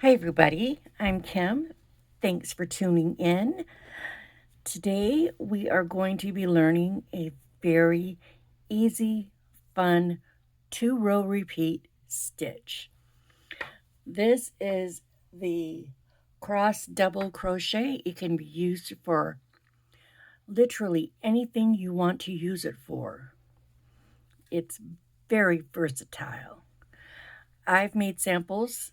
Hi everybody, I'm Kim. Thanks for tuning in. Today we are going to be learning a very easy, fun 2-row repeat stitch. This is the cross double crochet. It can be used for literally anything you want to use it for. It's very versatile. I've made samples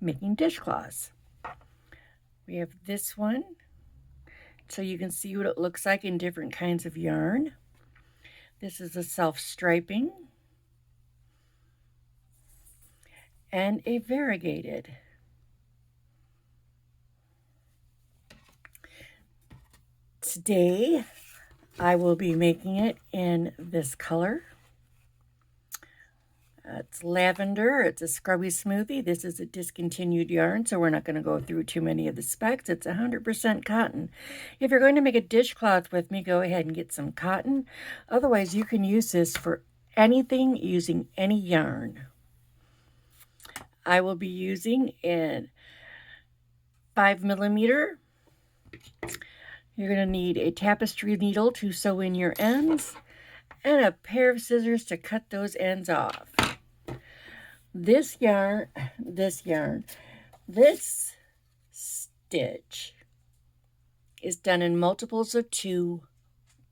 making dishcloths. We have this one, so you can see what it looks like in different kinds of yarn. This is a self-striping and a variegated. Today I will be making it in this color. It's lavender. It's a scrubby smoothie. This is a discontinued yarn, so we're not going to go through too many of the specs. It's 100% cotton. If you're going to make a dishcloth with me, go ahead and get some cotton. Otherwise, you can use this for anything using any yarn. I will be using in 5mm. You're going to need a tapestry needle to sew in your ends and a pair of scissors to cut those ends off. This stitch is done in multiples of 2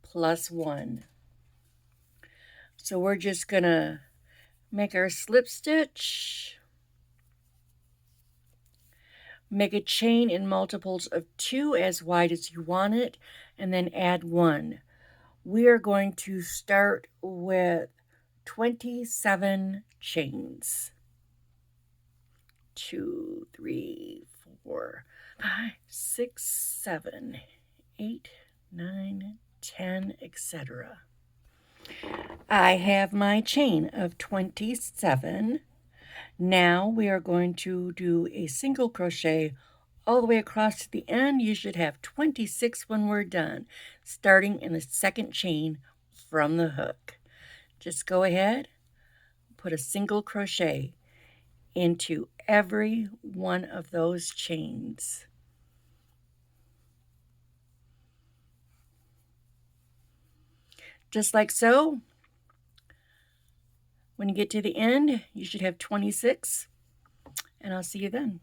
plus 1. So we're just going to make our slip stitch, make a chain in multiples of 2 as wide as you want it, and then add 1. We are going to start with 27 chains. 2, 3, 4, 5, 6, 7, 8, 9, 10, etc. I have my chain of 27. Now we are going to do a single crochet all the way across to the end. You should have 26 when we're done, starting in the second chain from the hook. Just go ahead, put a single crochet into every one of those chains. Just like so. When you get to the end, you should have 26, and I'll see you then.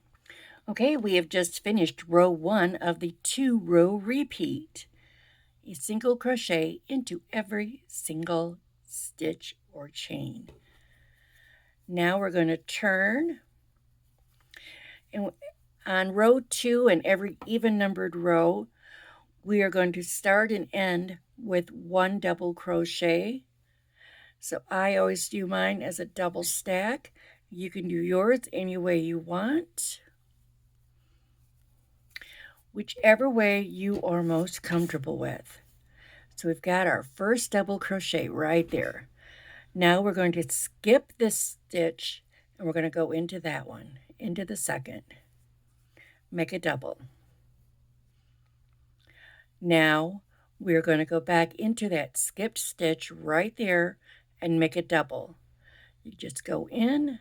Okay, we have just finished row 1 of the 2-row repeat. A single crochet into every single stitch or chain. Now we're going to turn, and on row 2 and every even numbered row, we are going to start and end with 1 double crochet. So I always do mine as a double stack. You can do yours any way you want, whichever way you are most comfortable with. So we've got our first double crochet right there. Now we're going to skip this stitch and we're going to go into that one, into the second. Make a double. Now we're going to go back into that skipped stitch right there and make a double. You just go in,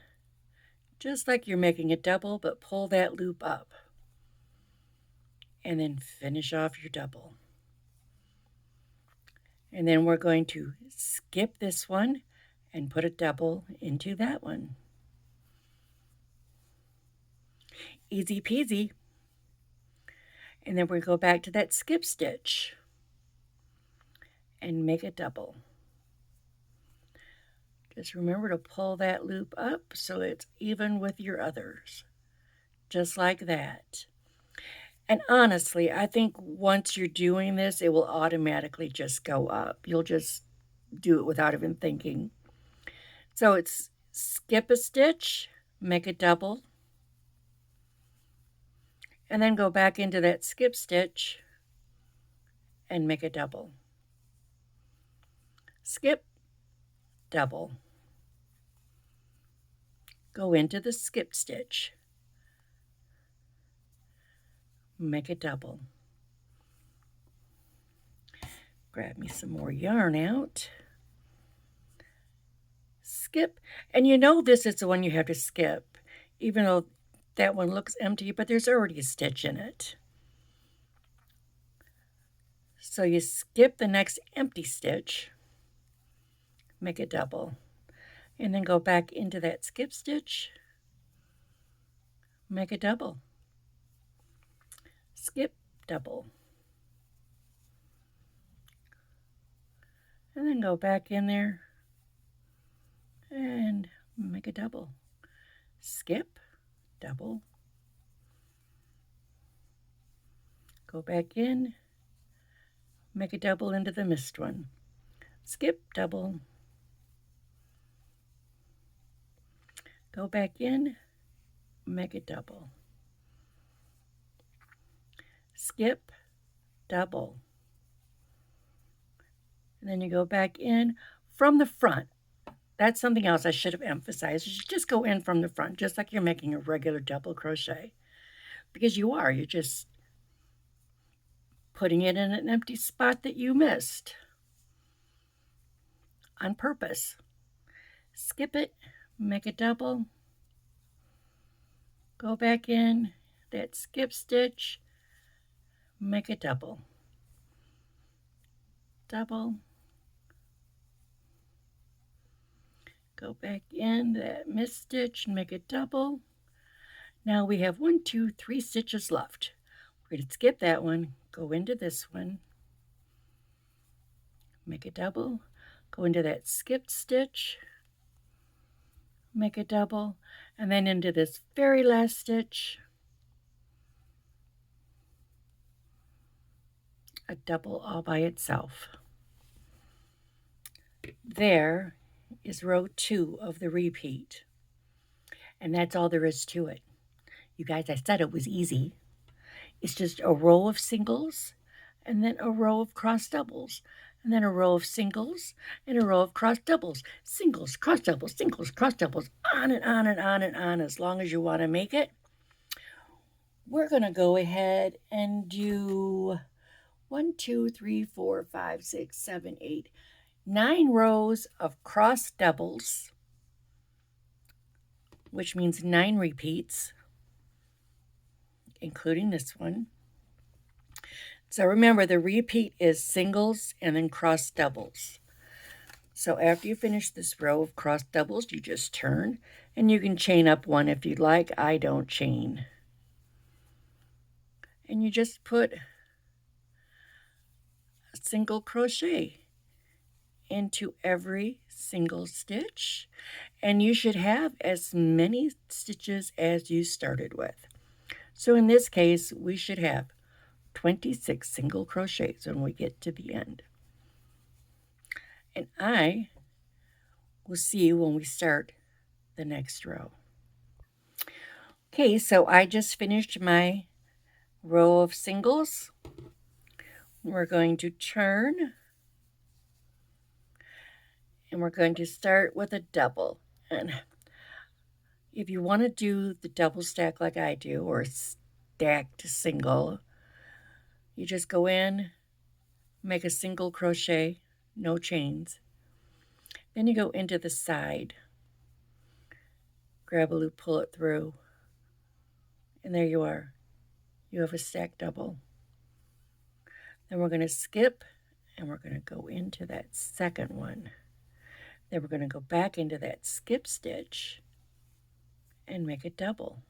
just like you're making a double, but pull that loop up. And then finish off your double. And then we're going to skip this one and put a double into that one. Easy peasy. And then we go back to that skip stitch and make a double. Just remember to pull that loop up so it's even with your others. Just like that. And honestly, I think once you're doing this, it will automatically just go up. You'll just do it without even thinking. So it's skip a stitch, make a double, and then go back into that skip stitch and make a double. Skip, double. Go into the skip stitch. Make a double. Grab me some more yarn out. Skip. And you know this is the one you have to skip, even though that one looks empty, but there's already a stitch in it. So you skip the next empty stitch, make a double, and then go back into that skip stitch, make a double, skip, double, and then go back in there and make a double, skip, double, go back in, make a double into the missed one, skip, double, go back in, make a double, skip, double, and then you go back in from the front. That's something else I should have emphasized. You should just go in from the front, just like you're making a regular double crochet. Because you're just putting it in an empty spot that you missed on purpose. Skip it, make a double, go back in that skip stitch, make a double, double, go back in that missed stitch and make a double. Now we have 1, 2, 3 stitches left. We're going to skip that one, go into this one, make a double, go into that skipped stitch, make a double, and then into this very last stitch, a double all by itself. There is row 2 of the repeat, and that's all there is to it. You guys, I said it was easy. It's just a row of singles, and then a row of cross doubles, and then a row of singles, and a row of cross doubles, singles, cross doubles, singles, cross doubles, on and on and on and on, as long as you want to make it. We're going to go ahead and do 1, 2, 3, 4, 5, 6, 7, 8, 9 rows of cross doubles, which means 9 repeats, including this one. So remember, the repeat is singles and then cross doubles. So after you finish this row of cross doubles, you just turn, and you can chain up one if you'd like. I don't chain. And you just put a single crochet into every single stitch, and you should have as many stitches as you started with. So in this case, we should have 26 single crochets when we get to the end. And I will see you when we start the next row. Okay, so I just finished my row of singles. We're going to turn, and we're going to start with a double. And if you want to do the double stack like I do, or stacked single, you just go in, make a single crochet, no chains. Then you go into the side, grab a loop, pull it through, and there you are. You have a stacked double. Then we're going to skip, and we're going to go into that second one. Then we're going to go back into that skip stitch and make a double.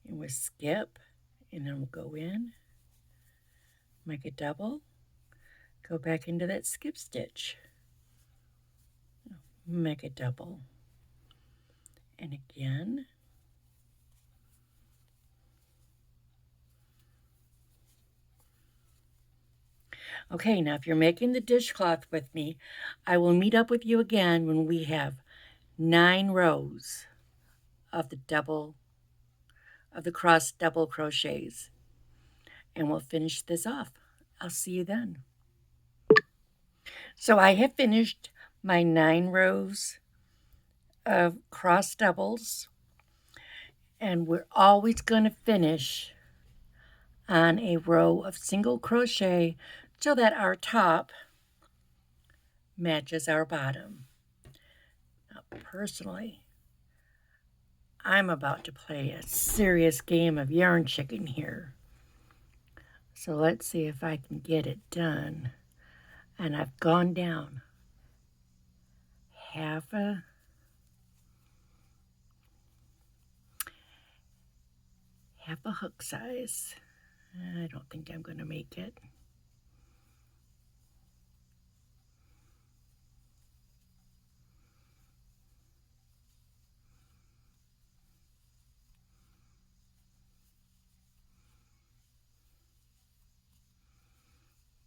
And we'll skip, and then we'll go in, make a double, go back into that skip stitch, make a double, and again, okay, now if you're making the dishcloth with me, I will meet up with you again when we have 9 rows of the cross double crochets, and we'll finish this off. I'll see you then. So I have finished my 9 rows of cross doubles, and we're always going to finish on a row of single crochet so that our top matches our bottom. Now, personally, I'm about to play a serious game of yarn chicken here. So let's see if I can get it done. And I've gone down half a hook size. I don't think I'm going to make it.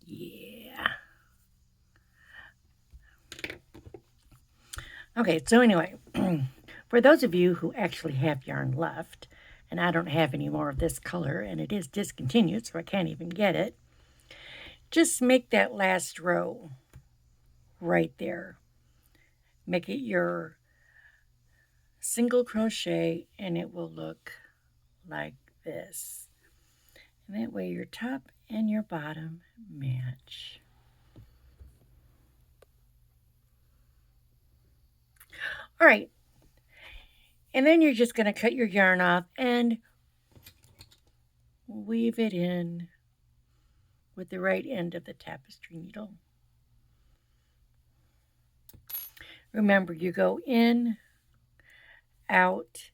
Yeah. Okay, so anyway, for those of you who actually have yarn left, and I don't have any more of this color, and it is discontinued, so I can't even get it, just make that last row right there. Make it your single crochet, and it will look like this. And that way your top and your bottom match. All right, and then you're just going to cut your yarn off and weave it in with the right end of the tapestry needle. Remember, you go in, out,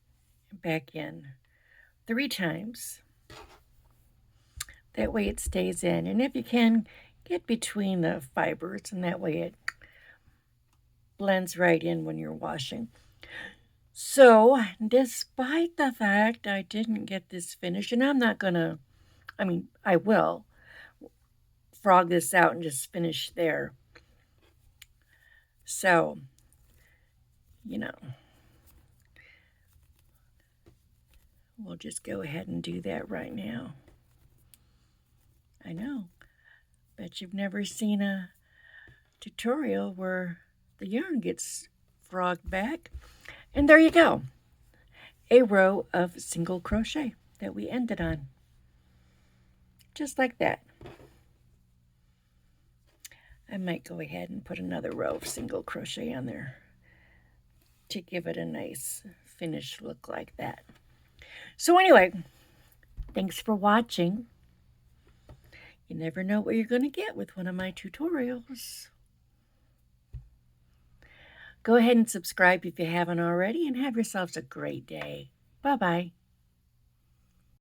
and back in 3 times. That way it stays in. And if you can, get between the fibers, and that way it blends right in when you're washing. So, despite the fact I didn't get this finished, and I'm not going to, I will frog this out and just finish there. So, we'll just go ahead and do that right now. I know. Bet you've never seen a tutorial where the yarn gets frogged back. And there you go. A row of single crochet that we ended on. Just like that. I might go ahead and put another row of single crochet on there to give it a nice finished look like that. So anyway, thanks for watching. You never know what you're going to get with one of my tutorials. Go ahead and subscribe if you haven't already, and have yourselves a great day. Bye-bye.